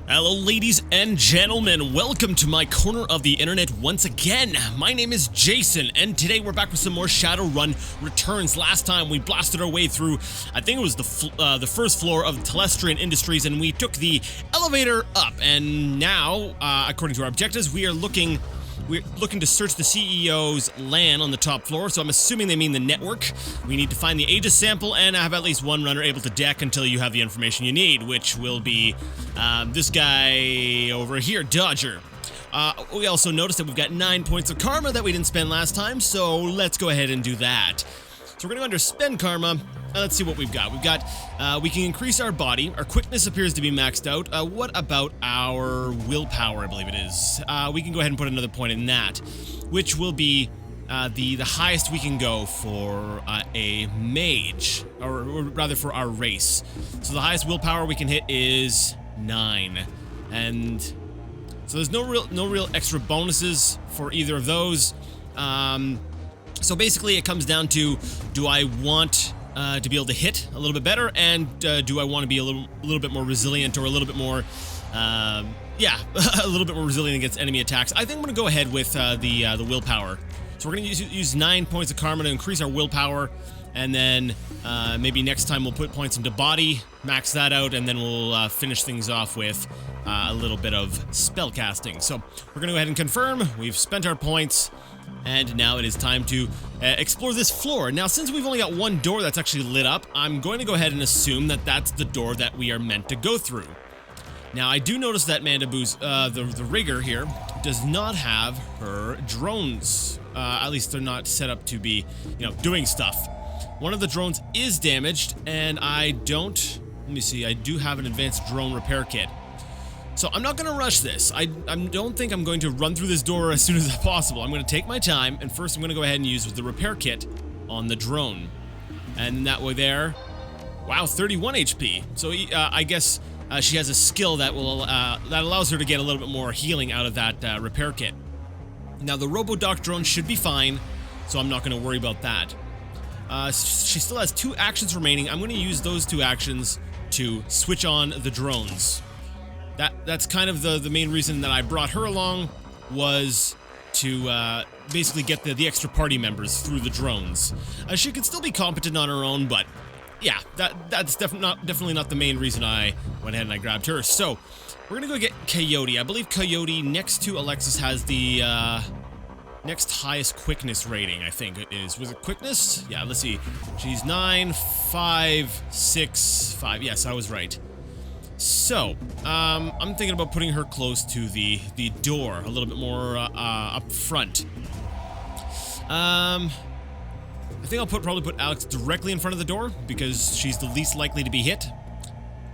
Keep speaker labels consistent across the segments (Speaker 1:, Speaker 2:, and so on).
Speaker 1: Hello ladies and gentlemen, welcome to my corner of the internet once again. My name is Jason, and today we're back with some more Shadowrun returns. Last time we blasted our way through, I think it was the first floor of Telestrian Industries, and we took the elevator up, and now, according to our objectives, we're looking to search the CEO's LAN on the top floor, so I'm assuming they mean the network. We need to find the Aegis sample and have at least one runner able to deck until you have the information you need, which will be this guy over here, Dodger. We also noticed that we've got 9 points of karma that we didn't spend last time, so let's go ahead and do that. So we're going to go under spend karma. Let's see what we've got. We can increase our body. Our quickness appears to be maxed out. What about our willpower, I believe it is? We can go ahead and put another point in that, which will be the highest we can go for a mage, or rather for our race. So the highest willpower we can hit is 9. And so there's no real extra bonuses for either of those. So basically it comes down to, do I want to be able to hit a little bit better, and do I want to be a little bit more resilient, or a little bit more, a little bit more resilient against enemy attacks? I think I'm going to go ahead with the willpower. So we're going to use 9 points of karma to increase our willpower, and then maybe next time we'll put points into body, max that out, and then we'll finish things off with a little bit of spell casting. So we're going to go ahead and confirm. We've spent our points. And now it is time to explore this floor. Now, since we've only got one door that's actually lit up, I'm going to go ahead and assume that that's the door that we are meant to go through. Now, I do notice that Mandabu's, the rigger here, does not have her drones. At least they're not set up to be, doing stuff. One of the drones is damaged, and let me see, I do have an advanced drone repair kit. So I'm not going to rush this. I don't think I'm going to run through this door as soon as possible. I'm going to take my time, and first I'm going to go ahead and use the repair kit on the drone. And that way there, wow, 31 HP. So I guess she has a skill that that allows her to get a little bit more healing out of that repair kit. Now the RoboDoc drone should be fine, so I'm not going to worry about that. She still has 2 actions remaining. I'm going to use those 2 actions to switch on the drones. That's kind of the main reason that I brought her along, was to basically get the extra party members through the drones. She could still be competent on her own, but yeah, that's definitely not the main reason I went ahead and I grabbed her. So we're gonna go get Coyote. I believe Coyote, next to Alexis, has the next highest quickness rating. I think it is. Was it quickness? Yeah, let's see. She's 9, 5, 6, 5. Yes, I was right. So, I'm thinking about putting her close to the door, a little bit more up front. I think I'll probably put Alex directly in front of the door, because she's the least likely to be hit.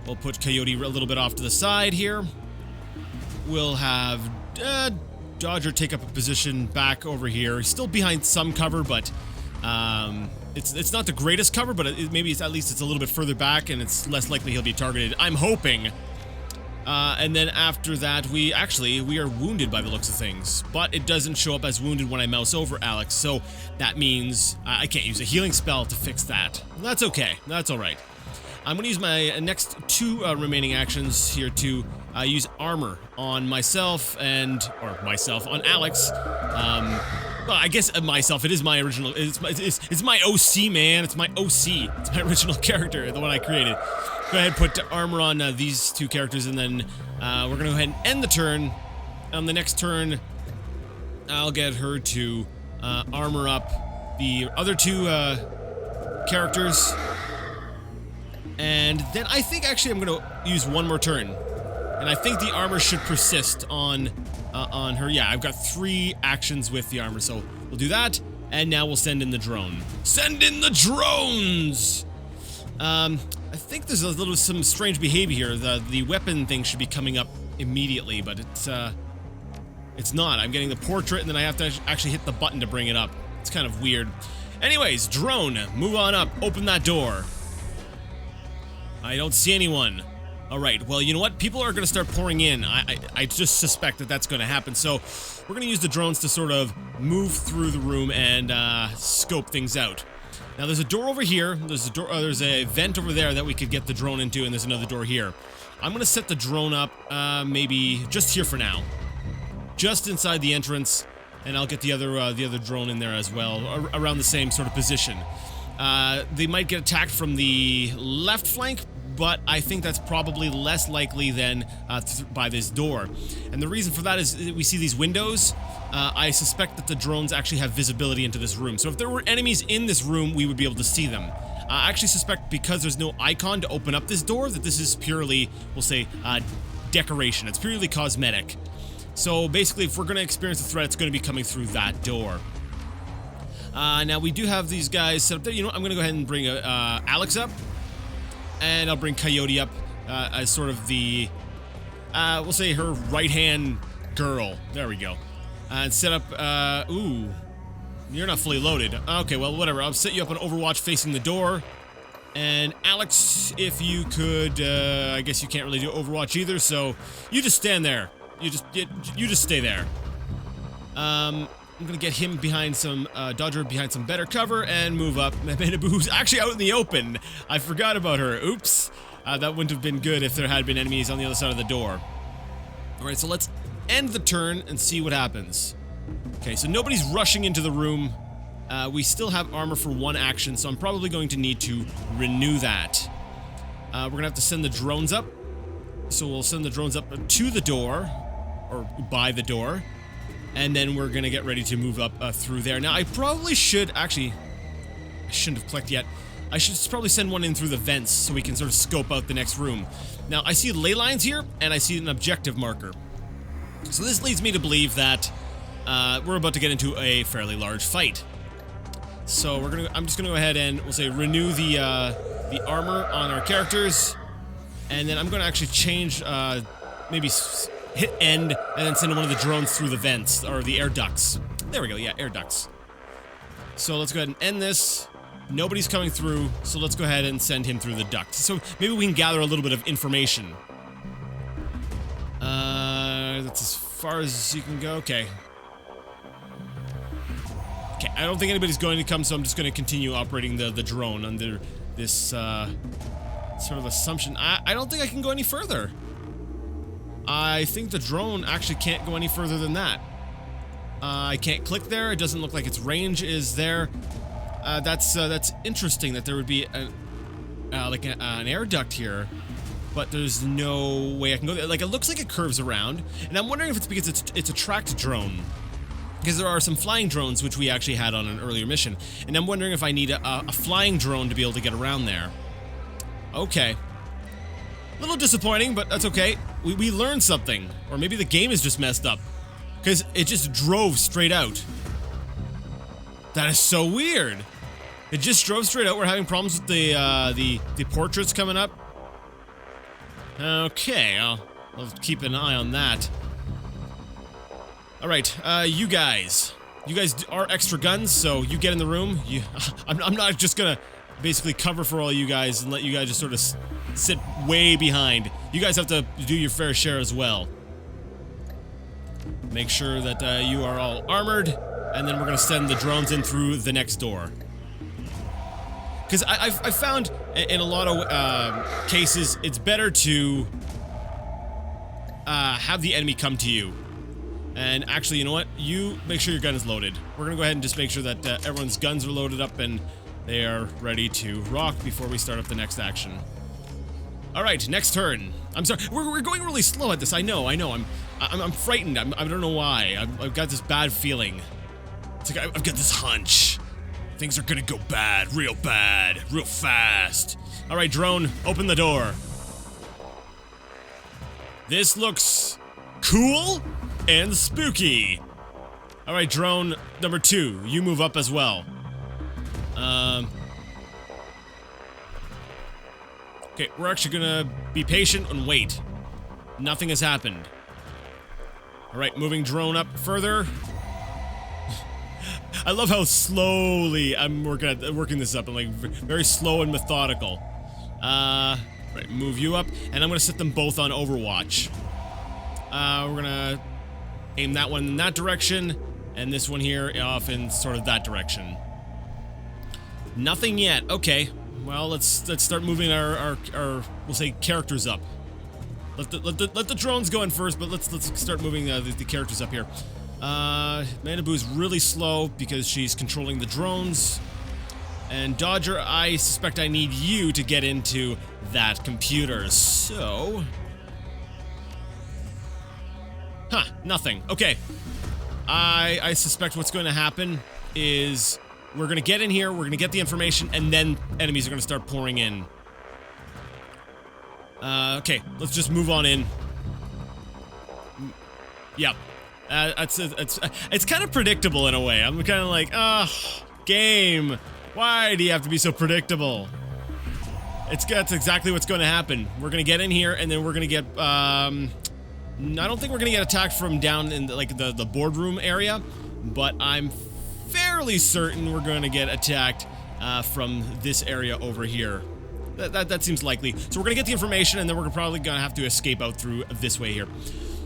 Speaker 1: We'll put Coyote a little bit off to the side here. We'll have Dodger take up a position back over here. He's still behind some cover, but it's not the greatest cover, but maybe at least it's a little bit further back, and it's less likely he'll be targeted, I'm hoping. And then after that, we are wounded by the looks of things, but it doesn't show up as wounded when I mouse over Alex, so that means I can't use a healing spell to fix that. That's okay. That's alright. I'm going to use my next 2 remaining actions here to use armor on myself on Alex. Well, I guess myself, it is my original, it's my OC, man. It's my OC. It's my original character, the one I created. Go ahead and put armor on these 2 characters, and then we're going to go ahead and end the turn. On the next turn, I'll get her to armor up the other 2 characters. And then I think actually I'm going to use one more turn. And I think the armor should persist on her. Yeah, I've got 3 actions with the armor, so we'll do that. And now we'll send in the drone. Send in the drones! I think there's some strange behavior here. The weapon thing should be coming up immediately, but it's not. I'm getting the portrait, and then I have to actually hit the button to bring it up. It's kind of weird. Anyways, drone, move on up. Open that door. I don't see anyone. Alright, well, you know what? People are going to start pouring in. I just suspect that that's going to happen. So we're going to use the drones to sort of move through the room and scope things out. Now, there's a door over here. There's a vent over there that we could get the drone into, and there's another door here. I'm gonna set the drone up, maybe just here for now. Just inside the entrance, and I'll get the other drone in there as well, around the same sort of position. They might get attacked from the left flank, but I think that's probably less likely than by this door. And the reason for that is we see these windows. I suspect that the drones actually have visibility into this room. So if there were enemies in this room, we would be able to see them. I actually suspect because there's no icon to open up this door, that this is purely, we'll say, decoration. It's purely cosmetic. So basically, if we're going to experience a threat, it's going to be coming through that door. Now, we do have these guys set up there. You know what? I'm going to go ahead and bring Alex up. And I'll bring Coyote up as sort of the, we'll say her right-hand girl. There we go. And set up, ooh, you're not fully loaded. Okay, well, whatever. I'll set you up on Overwatch facing the door. And Alex, if you could, I guess you can't really do Overwatch either, so you just stand there. You just stay there. I'm gonna get him behind some, Dodger behind some better cover and move up. Manabu, who's actually out in the open. I forgot about her. Oops. That wouldn't have been good if there had been enemies on the other side of the door. Alright, so let's end the turn and see what happens. Okay, so nobody's rushing into the room. We still have armor for one action, so I'm probably going to need to renew that. We're gonna have to send the drones up. So we'll send the drones up to the door, or by the door, and then we're gonna get ready to move up through there. Now, I probably should, actually, I shouldn't have clicked yet. I should probably send one in through the vents so we can sort of scope out the next room. Now, I see ley lines here, and I see an objective marker. So this leads me to believe that we're about to get into a fairly large fight. So I'm just gonna go ahead and, we'll say, renew the armor on our characters, and then I'm gonna actually change, maybe hit end, and then send one of the drones through the vents, or the air ducts. There we go, yeah, air ducts. So let's go ahead and end this. Nobody's coming through, so let's go ahead and send him through the ducts. So maybe we can gather a little bit of information. That's as far as you can go. Okay. Okay, I don't think anybody's going to come, so I'm just going to continue operating the drone under this sort of assumption. I don't think I can go any further. I think the drone actually can't go any further than that. I can't click there. It doesn't look like its range is there. That's interesting that there would be like an air duct here, but there's no way I can go there. Like, it looks like it curves around, and I'm wondering if it's because it's a tracked drone. Because there are some flying drones which we actually had on an earlier mission, and I'm wondering if I need a flying drone to be able to get around there. Okay. A little disappointing, but that's okay. We learned something. Or maybe the game is just messed up. Because it just drove straight out. That is so weird. It just drove straight out. We're having problems with the portraits coming up. Okay, I'll keep an eye on that. Alright, you guys are extra guns, so you get in the room. I'm not just gonna basically cover for all you guys and let you guys just sort of sit way behind. You guys have to do your fair share as well. Make sure that you are all armored, and then we're gonna send the drones in through the next door. Because I've found in a lot of cases, it's better to have the enemy come to you. And actually, you know what? You make sure your gun is loaded. We're gonna go ahead and just make sure that everyone's guns are loaded up and they are ready to rock before we start up the next action. All right, next turn. I'm sorry, we're going really slow at this. I know. I'm frightened. I don't know why. I've got this bad feeling. It's like I've got this hunch. Things are gonna go bad, real fast. All right, drone, open the door. This looks cool and spooky. All right, drone number 2, you move up as well. Okay, we're actually gonna be patient and wait. Nothing has happened. All right, moving drone up further. I love how slowly I'm working this up. I'm like very slow and methodical. Right, move you up, and I'm gonna set them both on Overwatch. We're gonna aim that one in that direction, and this one here off in sort of that direction. Nothing yet. Okay. Well, let's start moving our we'll say characters up. Let the drones go in first, but let's start moving the characters up here. Manaboo is really slow because she's controlling the drones. And Dodger, I suspect I need you to get into that computer. So... Huh, nothing. Okay. I suspect what's going to happen is we're going to get in here, we're going to get the information, and then enemies are going to start pouring in. Okay, let's just move on in. Yep. It's kind of predictable in a way. I'm kind of like, game. Why do you have to be so predictable? That's exactly what's going to happen. We're going to get in here, and then we're going to get, I don't think we're going to get attacked from down in the boardroom area, but I'm fairly certain we're going to get attacked from this area over here. That seems likely. So we're going to get the information, and then we're probably going to have to escape out through this way here.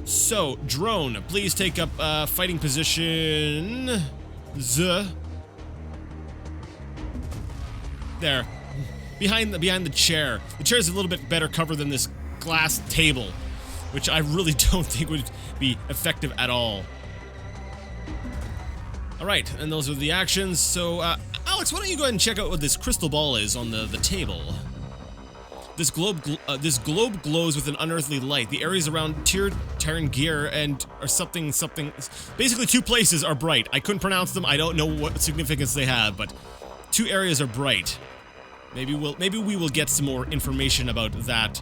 Speaker 1: So, drone, please take up fighting position. There. Behind the chair. The chair is a little bit better cover than this glass table, which I really don't think would be effective at all. Alright, and those are the actions. So, Alex, why don't you go ahead and check out what this crystal ball is on the table. This globe glows with an unearthly light. The areas around Tarangir and or something. Basically, two places are bright. I couldn't pronounce them. I don't know what significance they have, but two areas are bright. Maybe we will get some more information about that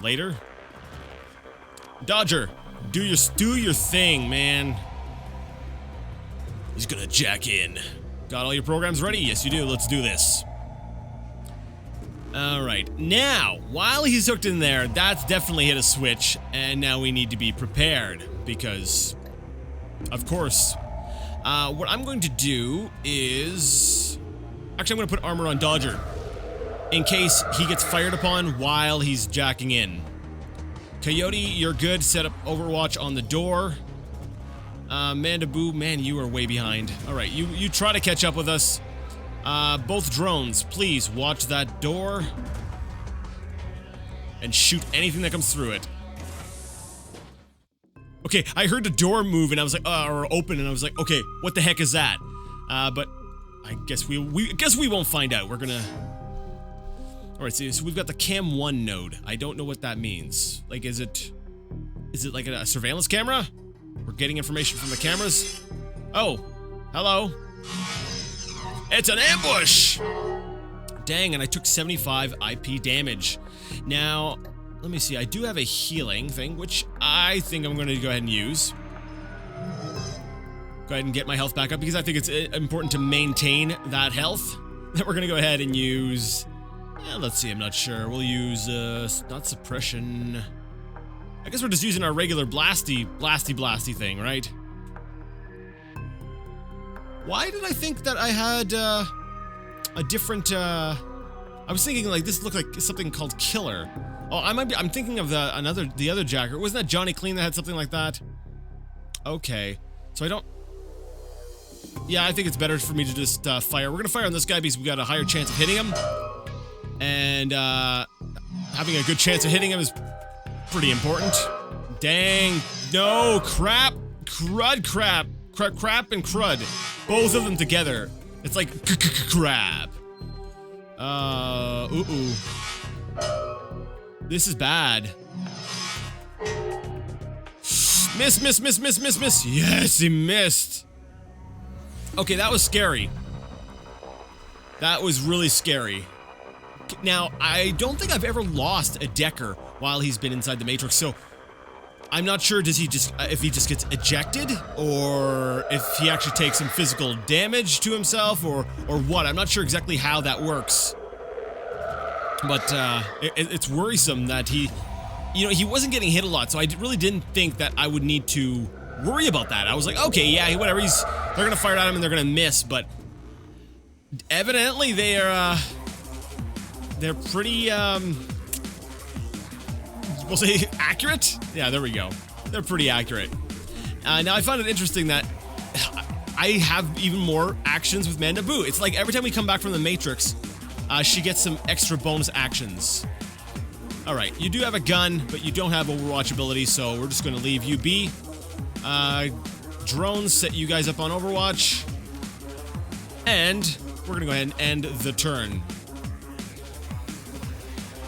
Speaker 1: later. Dodger, do your thing, man. He's gonna jack in. Got all your programs ready? Yes, you do. Let's do this. Alright, now, while he's hooked in there, that's definitely hit a switch, and now we need to be prepared, because, of course, what I'm going to do is... Actually, I'm going to put armor on Dodger, in case he gets fired upon while he's jacking in. Coyote, you're good. Set up Overwatch on the door. Mandaboo, man, you are way behind. Alright, you try to catch up with us. Both drones, please watch that door and shoot anything that comes through it. Okay, I heard the door move and I was like, or open, and I was like, okay, what the heck is that? But I guess we won't find out. We're gonna. All right, so we've got the Cam 1 node. I don't know what that means. Like, is it like a surveillance camera? We're getting information from the cameras. Oh, hello. It's an ambush! Dang, and I took 75 IP damage. Now, let me see. I do have a healing thing, which I think I'm going to go ahead and use. Go ahead and get my health back up, because I think it's important to maintain that health. Then we're going to go ahead and use... let's see, I'm not sure. We'll use, not suppression. I guess we're just using our regular blasty thing, right? Why did I think that I had, a different, I was thinking, like, this looked like something called Killer. Oh, I'm thinking of the other jacker. Wasn't that Johnny Clean that had something like that? Okay. So I don't... Yeah, I think it's better for me to just, fire. We're gonna fire on this guy because we got a higher chance of hitting him. And, having a good chance of hitting him is pretty important. Dang. No, crap. Crud crap. Crap and crud. Both of them together. It's like crap. This is bad. Miss. Yes, he missed. Okay, that was scary. That was really scary. Now, I don't think I've ever lost a Decker while he's been inside the Matrix, so I'm not sure if he just gets ejected, or if he actually takes some physical damage to himself, or what. I'm not sure exactly how that works. But it's worrisome that he wasn't getting hit a lot, so I really didn't think that I would need to worry about that. I was like, okay, yeah, whatever. They're gonna fire at him and they're gonna miss, but evidently they're pretty we'll say accurate? Yeah, there we go. They're pretty accurate. Now, I found it interesting that I have even more actions with Mandaboo. It's like every time we come back from the Matrix, she gets some extra bonus actions. Alright, you do have a gun, but you don't have Overwatch ability, so we're just going to leave you be. Drones, set you guys up on Overwatch. And we're going to go ahead and end the turn.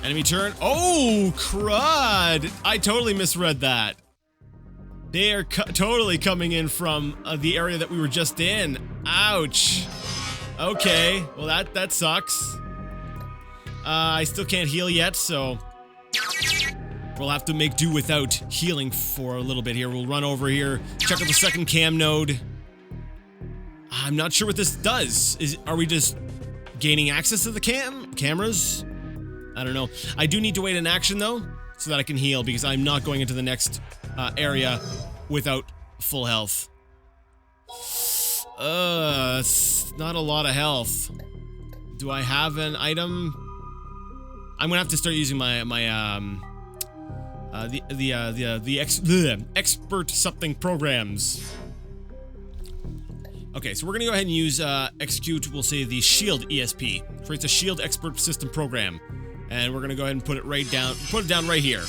Speaker 1: Enemy turn. Oh, crud! I totally misread that. They are totally coming in from the area that we were just in. Ouch. Okay, well that sucks. I still can't heal yet, so we'll have to make do without healing for a little bit here. We'll run over here, check out the second cam node. I'm not sure what this does. Are we just gaining access to the cameras? I don't know. I do need to wait in action though, so that I can heal, because I'm not going into the next area without full health. It's not a lot of health. Do I have an item? I'm gonna have to start using my expert something programs. Okay, so we're gonna go ahead and use execute. We'll say the shield ESP. Creates a shield expert system program, and we're gonna go ahead and put it right down. Put it down right here.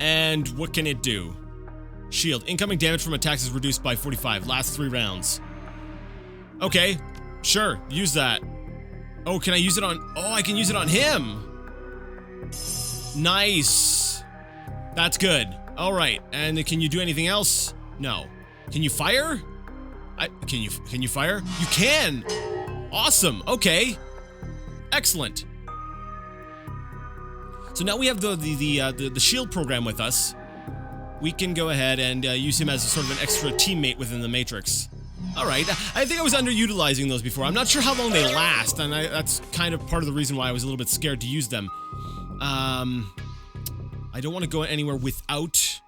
Speaker 1: And what can it do? Shield. Incoming damage from attacks is reduced by 45. Last 3 rounds. Okay, sure. Use that. Oh, can I use it on... Oh, I can use it on him. Nice. That's good. All right. And can you do anything else? No. Can you fire? Can you fire? You can. Awesome. Okay. Excellent. So now we have the shield program with us. We can go ahead and use him as sort of an extra teammate within the Matrix. Alright, I think I was underutilizing those before. I'm not sure how long they last, and that's kind of part of the reason why I was a little bit scared to use them. I don't want to go anywhere without...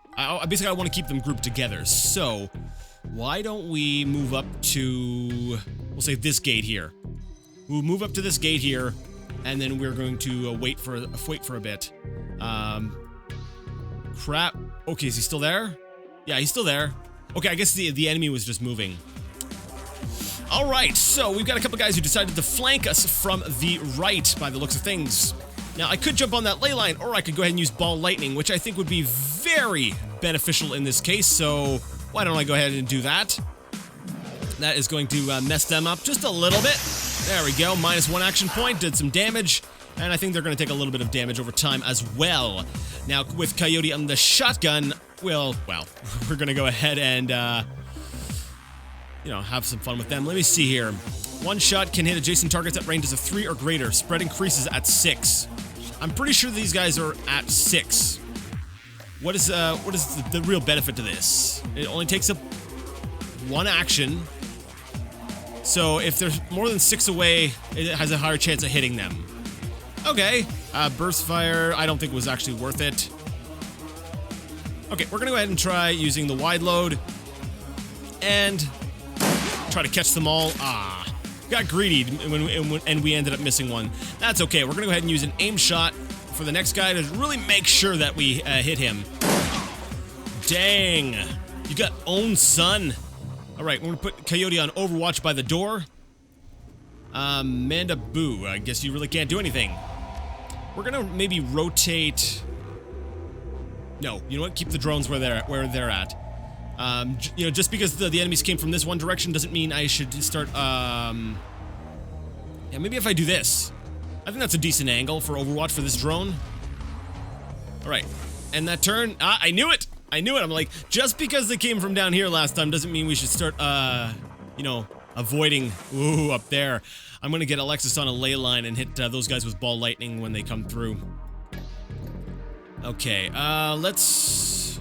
Speaker 1: Basically, I want to keep them grouped together. So, why don't we move up to... We'll say this gate here. We'll move up to this gate here, and then we're going to wait for a bit. Crap. Okay, is he still there? Yeah, he's still there. Okay, I guess the enemy was just moving. Alright, so we've got a couple guys who decided to flank us from the right, by the looks of things. Now, I could jump on that ley line, or I could go ahead and use ball lightning, which I think would be very beneficial in this case, so why don't I go ahead and do that? That is going to mess them up just a little bit. There we go, -1 action point, did some damage, and I think they're going to take a little bit of damage over time as well. Now, with Coyote on the shotgun, well, we're going to go ahead and, have some fun with them. Let me see here. One shot can hit adjacent targets at ranges of 3 or greater. Spread increases at 6. I'm pretty sure these guys are at 6. What is the real benefit to this? It only takes up 1 action. So if there's more than 6 away, it has a higher chance of hitting them. Okay. Burst fire, I don't think was actually worth it. Okay, we're gonna go ahead and try using the wide load. And try to catch them all. Got greedy and we ended up missing one. That's okay. We're gonna go ahead and use an aim shot for the next guy to really make sure that we hit him. Dang. You got owned, son. Alright, we're gonna put Coyote on Overwatch by the door. Manda Boo, I guess you really can't do anything. We're gonna maybe rotate... No, you know what? Keep the drones where they're at. Just because the enemies came from this one direction doesn't mean I should start, yeah, maybe if I do this. I think that's a decent angle for Overwatch for this drone. Alright, and that turn, I knew it! I knew it! I'm like, just because they came from down here last time doesn't mean we should start, avoiding, ooh, up there. I'm gonna get Alexis on a ley line and hit those guys with ball lightning when they come through. Okay, let's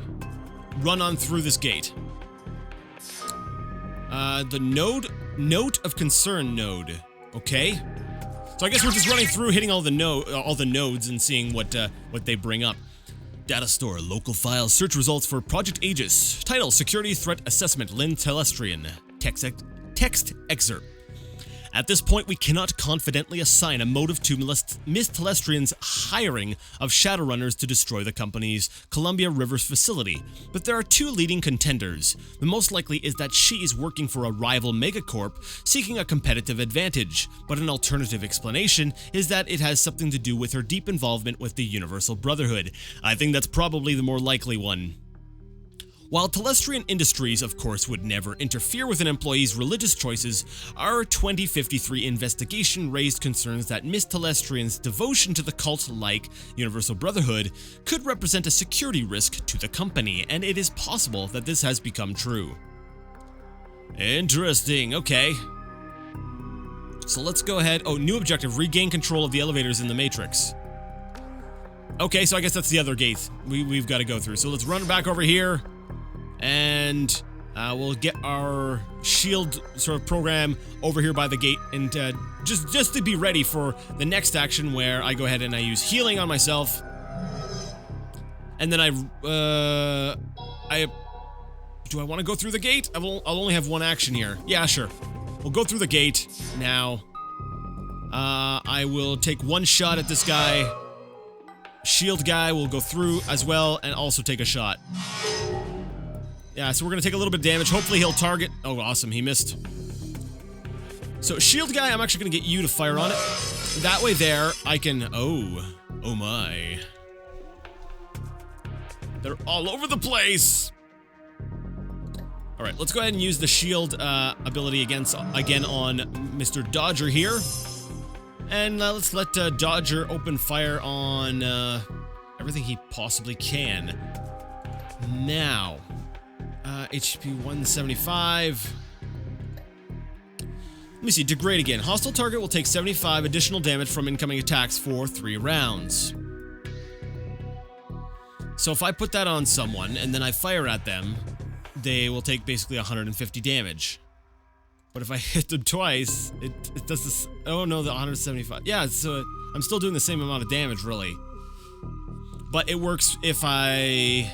Speaker 1: run on through this gate. The note of concern node. Okay. So I guess we're just running through, hitting all the nodes and seeing what they bring up. Data store, local files, search results for Project Aegis. Title, Security Threat Assessment, Lynn Telestrian. Text excerpt. At this point, we cannot confidently assign a motive to Miss Telestrian's hiring of Shadowrunners to destroy the company's Columbia Rivers facility, but there are two leading contenders. The most likely is that she is working for a rival megacorp seeking a competitive advantage, but an alternative explanation is that it has something to do with her deep involvement with the Universal Brotherhood. I think that's probably the more likely one. While Telestrian Industries, of course, would never interfere with an employee's religious choices, our 2053 investigation raised concerns that Miss Telestrian's devotion to the cult-like Universal Brotherhood could represent a security risk to the company, and it is possible that this has become true. Interesting, okay. So let's go ahead. Oh, new objective, regain control of the elevators in the Matrix. Okay, so I guess that's the other gate we've got to go through. So let's run back over here. And we'll get our shield sort of program over here by the gate, and just to be ready for the next action where I go ahead and I use healing on myself, and then do I want to go through the gate? I'll only have one action here. Yeah, sure. We'll go through the gate now. I will take one shot at this guy. Shield guy will go through as well and also take a shot. Yeah, so we're gonna take a little bit of damage. Hopefully he'll target. Oh, awesome, he missed. So shield guy, I'm actually gonna get you to fire on it. That way there, I can, oh my. They're all over the place. All right, let's go ahead and use the shield ability again on Mr. Dodger here. And let's let Dodger open fire on everything he possibly can. Now, HP 175. Let me see, degrade again. Hostile target will take 75 additional damage from incoming attacks for 3 rounds. So if I put that on someone and then I fire at them, they will take basically 150 damage. But if I hit them twice, it does this. Oh no, the 175. Yeah, so I'm still doing the same amount of damage, really. But it works if I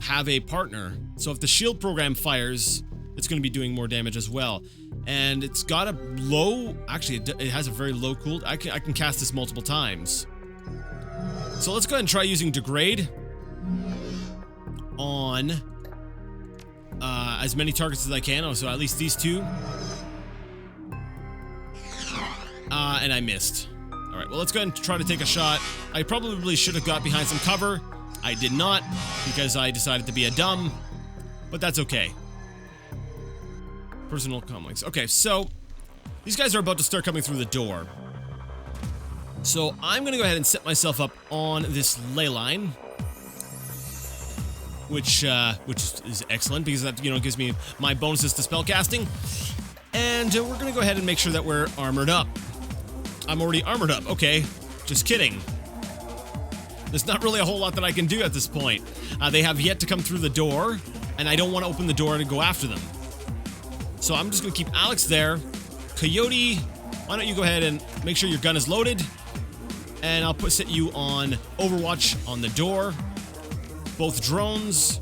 Speaker 1: have a partner. So if the shield program fires, it's going to be doing more damage as well. And it's got a low, actually it has a very low cooldown. I can cast this multiple times. So let's go ahead and try using degrade on as many targets as I can. Oh, so at least these two. And I missed. All right, well, let's go ahead and try to take a shot. I probably should have got behind some cover. I did not, because I decided to be a dumb, but that's okay. Personal comlinks. Okay, so these guys are about to start coming through the door. So I'm gonna go ahead and set myself up on this ley line, which is excellent because that, gives me my bonuses to spellcasting. And we're gonna go ahead and make sure that we're armored up. I'm already armored up. Okay, just kidding. There's not really a whole lot that I can do at this point. They have yet to come through the door, and I don't want to open the door to go after them. So I'm just going to keep Alex there. Coyote, why don't you go ahead and make sure your gun is loaded, and I'll set you on Overwatch on the door. Both drones,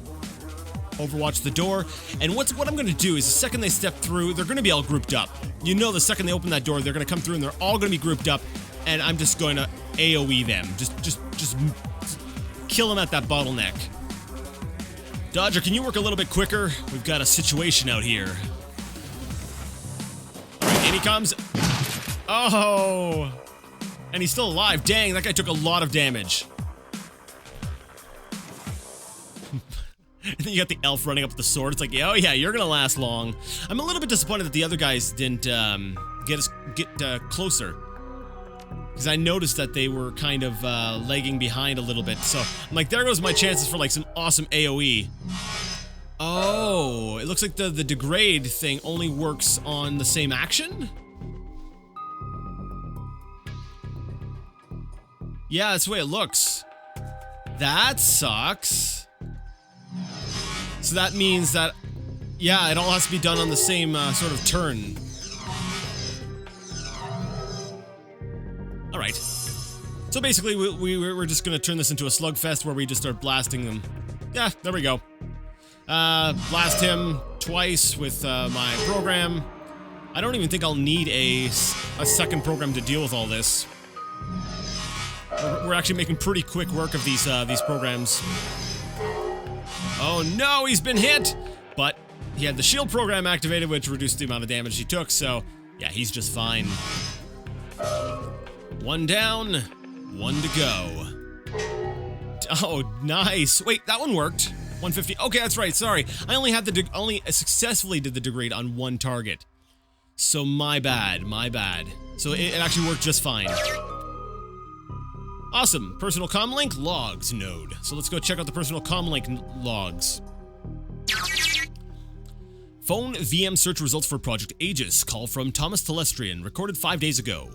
Speaker 1: Overwatch the door. And what I'm going to do is the second they step through, they're going to be all grouped up. The second they open that door, they're going to come through and they're all going to be grouped up, and I'm just going to AoE them. Just kill them at that bottleneck. Dodger, can you work a little bit quicker? We've got a situation out here. All right, in he comes. Oh! And he's still alive. Dang, that guy took a lot of damage. And then you got the elf running up with the sword. It's like, oh yeah, you're gonna last long. I'm a little bit disappointed that the other guys didn't get closer. Because I noticed that they were kind of lagging behind a little bit. So I'm like, there goes my chances for like some awesome AoE. Oh, it looks like the degrade thing only works on the same action? Yeah, that's the way it looks. That sucks. So that means that, yeah, it all has to be done on the same sort of turn. All right. So basically, we're just going to turn this into a slugfest where we just start blasting them. Yeah, there we go. Blast him, twice with my program. I don't even think I'll need a second program to deal with all this. We're actually making pretty quick work of these programs. Oh no, he's been hit! But he had the shield program activated, which reduced the amount of damage he took, so yeah, he's just fine. One down, one to go. Oh, nice. Wait, that one worked. 150. Okay, that's right. Sorry. I only had only successfully did the degrade on one target. So my bad. My bad. So it actually worked just fine. Awesome. Personal comm link logs node. So let's go check out the personal comm link logs. Phone VM search results for Project Aegis. Call from Thomas Telestrian, recorded 5 days ago.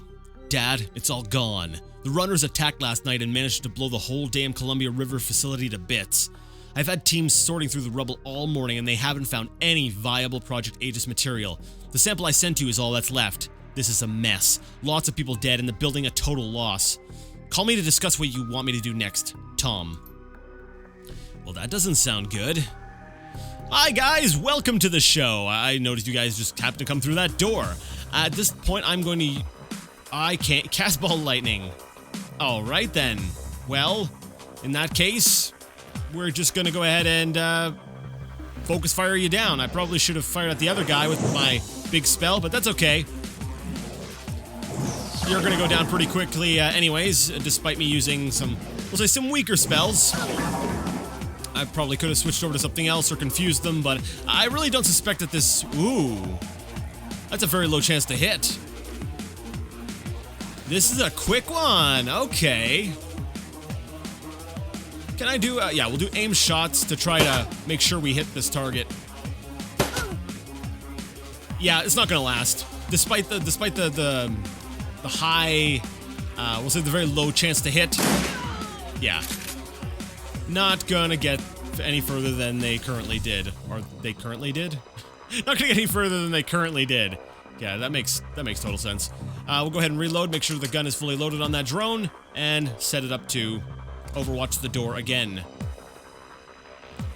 Speaker 1: Dad, it's all gone. The runners attacked last night and managed to blow the whole damn Columbia River facility to bits. I've had teams sorting through the rubble all morning and they haven't found any viable Project Aegis material. The sample I sent you is all that's left. This is a mess. Lots of people dead and the building a total loss. Call me to discuss what you want me to do next. Tom. Well, that doesn't sound good. Hi guys, welcome to the show. I noticed you guys just happened to come through that door. At this point, I'm going to... I can't cast ball lightning. Alright then. Well, in that case, we're just gonna go ahead and focus fire you down. I probably should have fired at the other guy with my big spell, but that's okay. You're gonna go down pretty quickly anyways, despite me using we'll say some weaker spells. I probably could have switched over to something else or confused them, but I really don't suspect that this... Ooh. That's a very low chance to hit. This is a quick one. Okay. Can I do... yeah, we'll do aim shots to try to make sure we hit this target. Yeah, it's not gonna last. Despite the high... we'll say the very low chance to hit. Yeah. Not gonna get any further than they currently did. Or they currently did? Not gonna get any further than they currently did. Yeah, that makes total sense. We'll go ahead and reload, make sure the gun is fully loaded on that drone, and set it up to overwatch the door again.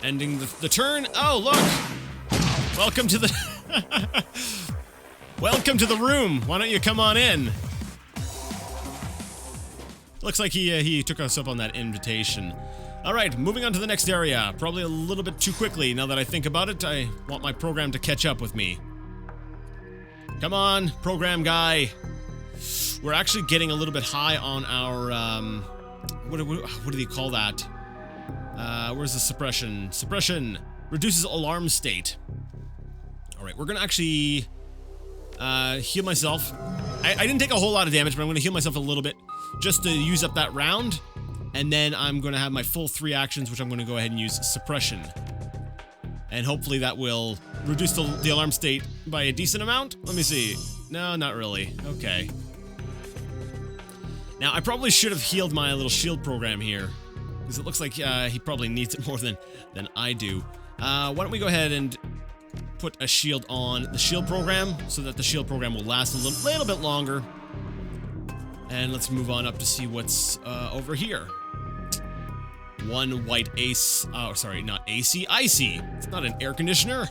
Speaker 1: Ending the turn. Oh, look! Welcome to the... Welcome to the room! Why don't you come on in? Looks like he took us up on that invitation. Alright, moving on to the next area. Probably a little bit too quickly, now that I think about it. I want my program to catch up with me. Come on, program guy. We're actually getting a little bit high on our, what do they call that? Where's the suppression? Suppression reduces alarm state. Alright, we're gonna actually, heal myself. I didn't take a whole lot of damage, but I'm gonna heal myself a little bit just to use up that round. And then I'm gonna have my full 3 actions, which I'm gonna go ahead and use suppression. And hopefully that will reduce the alarm state by a decent amount. Let me see. No, not really. Okay. Now, I probably should have healed my little shield program here, because it looks like he probably needs it more than I do. Why don't we go ahead and put a shield on the shield program, so that the shield program will last a little bit longer. And let's move on up to see what's over here. One white ace. Oh, sorry, not AC. Icy. It's not an air conditioner.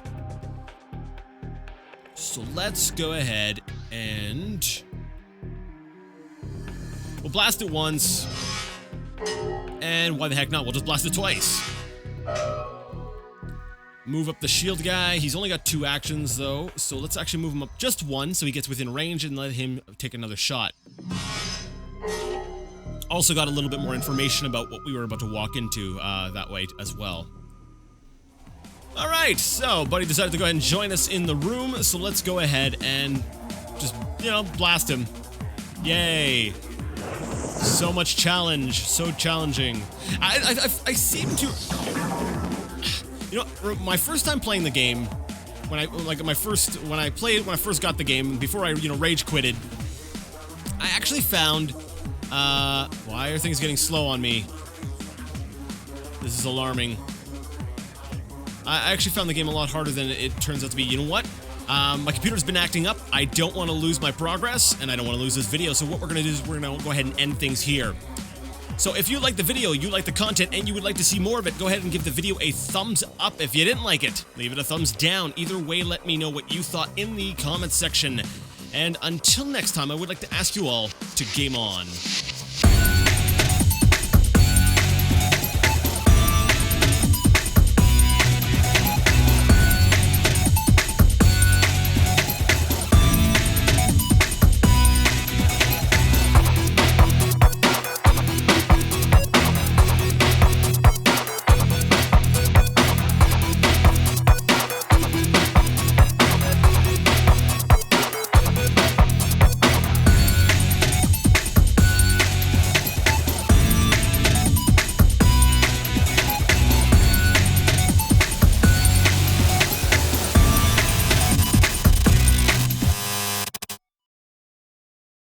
Speaker 1: So let's go ahead and we'll blast it once. And why the heck not? We'll just blast it twice. Move up the shield guy. He's only got 2 actions though, so let's actually move him up just 1 so he gets within range and let him take another shot. Also got a little bit more information about what we were about to walk into that way as well. Alright, so Buddy decided to go ahead and join us in the room, so let's go ahead and just, you know, blast him. Yay. So much challenge, so challenging. I seem to... You know, my first time playing the game, when I first got the game, before I, you know, rage quitted, I actually found... why are things getting slow on me? This is alarming. I actually found the game a lot harder than it turns out to be. You know what? My computer's been acting up. I don't want to lose my progress, and I don't want to lose this video, so what we're going to do is we're going to go ahead and end things here. So if you like the video, you like the content, and you would like to see more of it, go ahead and give the video a thumbs up. If you didn't like it, leave it a thumbs down. Either way, let me know what you thought in the comments section. And until next time, I would like to ask you all to game on.